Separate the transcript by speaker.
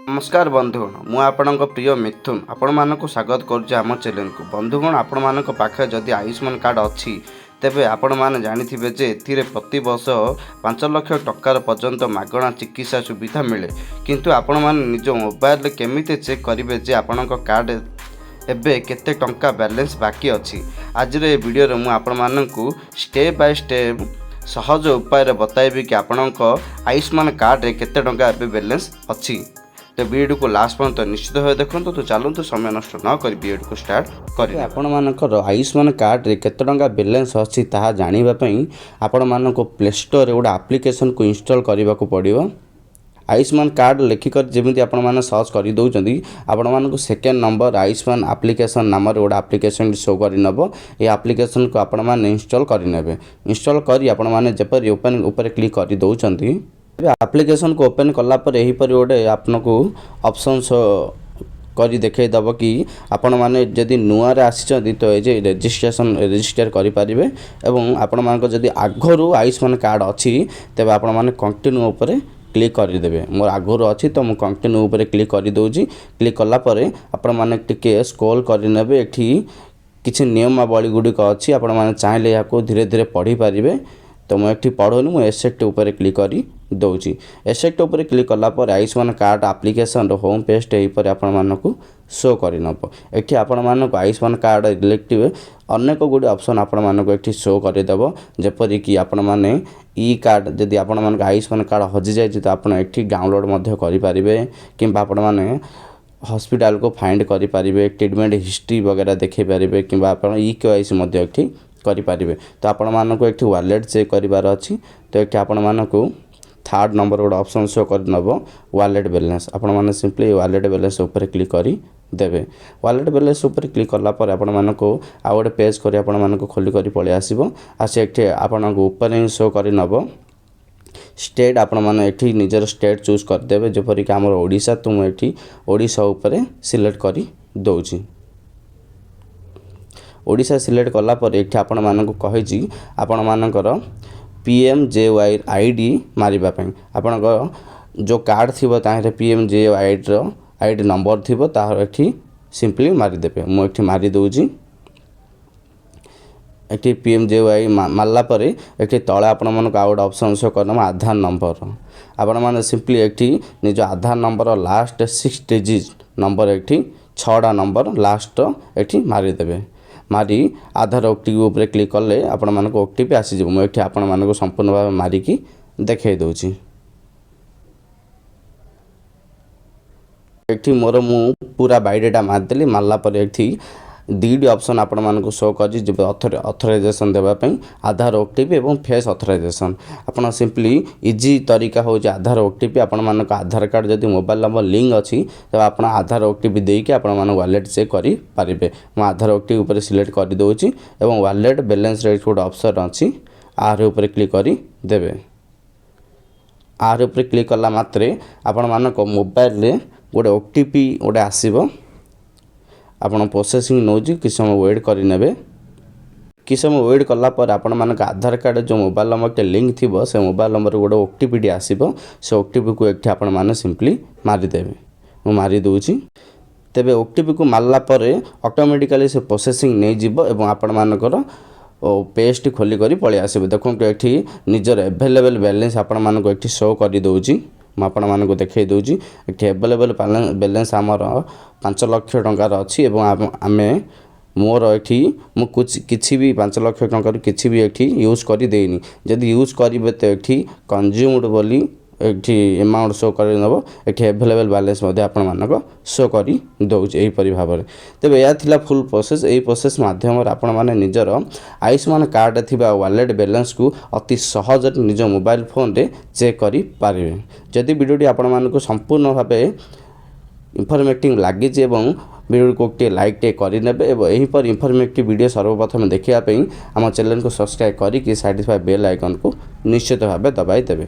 Speaker 1: नमस्कार बंधुगण मु आपणक प्रिय मिथुन आपण मानक स्वागत करुच्चे आम चैनल को। बंधुगण आपण मानक पाखे जदि आयुष्मान कार्ड अच्छी तेबे आपण माने जानिथिबे जे एथिरे प्रति वर्ष 5 लाख टक्कर पर्यंत मागणा चिकित्सा सुविधा मिले। किंतु आपण माने निज मोबाइल केमिति चेक करिवे जे आपणक कार्ड एबे केते टंका बैलेंस बाकी अछि। आज रे वीडियो रे मु आपण मानकु स्टेप बाय स्टेप सहज उपाय बताइबी कि आपणक आयुष्मान कार्ड रे केते टंका एबे बैलेंस अछि। तो वीडियो को लास्ट पर्यंत निश्चित भाव देखो। तो चलते समय नष्ट न कर वीडियो को स्टार्ट करें। आपण मानकर आयुष्मान कार्ड रे केते टंका बैलेंस अछि ताहा जानिबा पई आपण मानको प्ले स्टोर रे गोटे एप्लिकेशन को इंस्टॉल करबा को पड़िबो। आयुष्मान कार्ड लिखिकर जमी आपण मैंने सर्च कर दौरान आपण मानक सेकेंड नंबर आयुष्मान एप्लिकेशन नाम गोटे एप्लिकेशन शो करनब। ये एप्लिकेशन को आपण मैंने इंस्टॉल करने इंस्टॉल कर आपण मैंने जपर ओपन ऊपर क्लिक कर दौरान एप्लिकेशन को ओपन कलापर यहीपर गोटे आपको ऑप्शन कर देखईदब कि आपण मैंने जदि नुआ आसी तो ये रजिस्टर करें एवं आपण मानक जदि आगु आयुष्मान कार्ड अच्छी तेज आपण मैंने कंटिन्यू उपर क्लिक करदे। मोर आगुर अच्छी तो मुझे कंटिन्यू उपर क्लिक कर दूँ। क्लिक कलापर आपण मैंने टिके स्क्रॉल करने किसी नियमावली गुड़िक अच्छी आपण मैंने चाहिए यहाँ धीरे धीरे पढ़ी पारे। तो मुझे पढ़ोनी मुझे एसेक्ट उपर क्लिक कर दूसरी। एसेक्ट उपर क्लिक कलापर Ayushman card application home page यहीपर आपण मानक शो करनब। ये आपण मानक आयुष्मान कार्ड रिलेटिव अनेक गुड़ी ऑप्शन आपण मानक ये शो करदेव। जपरिक आपण मैंने ई कार्ड जदि आपण मानक आयुष्मान कार्ड हजि जाए तो आप डाउनलोड करें कि आपण मैंने हॉस्पिटल को फाइंड करें ट्रीटमेंट हिस्ट्री वगैरह देखे पारे कि ई KYC करें। तो आपण मानक एक वॉलेट चेक करार अच्छी। तो ये आपण मानक थर्ड नंबर गोटे ऑप्शन शो करनब वॉलेट बैलेंस। आपण माने सिंपली वॉलेट बैलेंस ऊपर क्लिक करी देबे। वॉलेट बैलेंस ऊपर क्लिक करला पर आपण मानक आ गोटे पेज करी आपण मानक खोली करी पळे आसीबो। आसे एठी आपण ऊपर ही शो करनब स्टेट। आपण माने एठी निजर स्टेट चूज कर देबे जेपरि कि हमर ओडिसा। तो मु एठी ओडिसा ऊपर सिलेक्ट करी दोउची। ओडिसा सिलेक्ट कला पर एठी आपण मानक कहिची आपण मानकर PMJAY आईडी मारिबा पई आपण जो कार्ड थिबो ताहे PMJAY रो आईडी नंबर थिबो ताहा एठी सिंपली मारि देबे। मु एठी मारि दोउची। एठी PMJAY मारला परे एठी तळे आपण मानक आ गोटे ऑप्शन शो करनम आधार नंबर। आपण माने सिंपली एठी निज आधार नंबर लास्ट 6 डिजिट नंबर एठी 6टा नंबर लास्ट एठी मारि देबे। मारी आधार ओटीपी ऊपर क्लिक कले आपण मानक ओटीपी आसी जबो। मुझे आपण मानक संपूर्ण भाव मारिकी देखै दोची। एठी मोर मु पूरा बायोडाटा मारदेली। मारला पर एठी दीडी ऑप्शन आपण मानक शो करी जे ऑथराइजेशन देबा पई आधार ओटीपी एवं फेस ऑथराइजेशन। आपण सिंपली इजी तरीका हो आधार ओटीपी। आपण मानक आधार कार्ड जदि मोबाइल नंबर लिंक अच्छी तब आपण आधार ओटीपी देके आपण मानक वॉलेट चेक करि पारिबे। मु आधार ओटीपी ऊपर सिलेक्ट कर दोची एवं वॉलेट बैलेंस रे गोटे ऑप्शन अच्छी आर ऊपर क्लिक करि देबे। आर ऊपर क्लिक कला मात्रे आपण मानक मोबाइल रे गोटे ओटीपी गोटे आसीबो। आपण प्रोसेसिंग नौजी कि समय वेट करें। कि समय वेट कला पर आपण मानक आधार कार्ड जो मोबाइल नंबर के लिंक थी से मोबाइल नंबर गोटे ओटीपी टी आसो। से ओटीपी को एक आपण मैंने सिंपली मारिदेवे। मु मारि दूची। तेबे ओटीपी को मारला पर ऑटोमेटिकली से प्रोसेसिंग नहीं जीवो एवं आपण मानकर पेज टी खोली करी पळे आसीबो। देखो एठी निजर अवेलेबल बैलेंस आपण मानक एठी शो करी दोची। आपण मानक देखै दोची। एठी अवेलेबल बैलेंस हमर 5 लाख टंकार अच्छी एवं आमे मोर एठी मु कुछ किछि भी 5 लाख टंकार किछि भी एठी यूज करी देनी। जदि यूज करिवे तो एठी कंज्यूम्ड बोली एठी अमाउंट शो कर नबो। एठी अवेलेबल बैलेंस मध्ये आपण मानक शो करी दोउछ एही परि भाबरे। तबे या थिला फुल प्रोसेस। एही प्रोसेस माध्यम रे आपण माने निजर आयुष्मान कार्ड थिबा वॉलेट बैलेंस को अति सहज निज मोबाइल फोन रे चेक करी पारिबे। जदि वीडियोटी आपण मानक संपूर्ण भाबे इनफॉर्मेटिव लगी वीडियो को गोटे लाइक टे करें। एहीपर इनफॉर्मेटिव वीडियो सर्वप्रथम देखापी आम चैनल को सब्सक्राइब करी साइड बेल आइकन को निश्चित भाव दबाई देवे।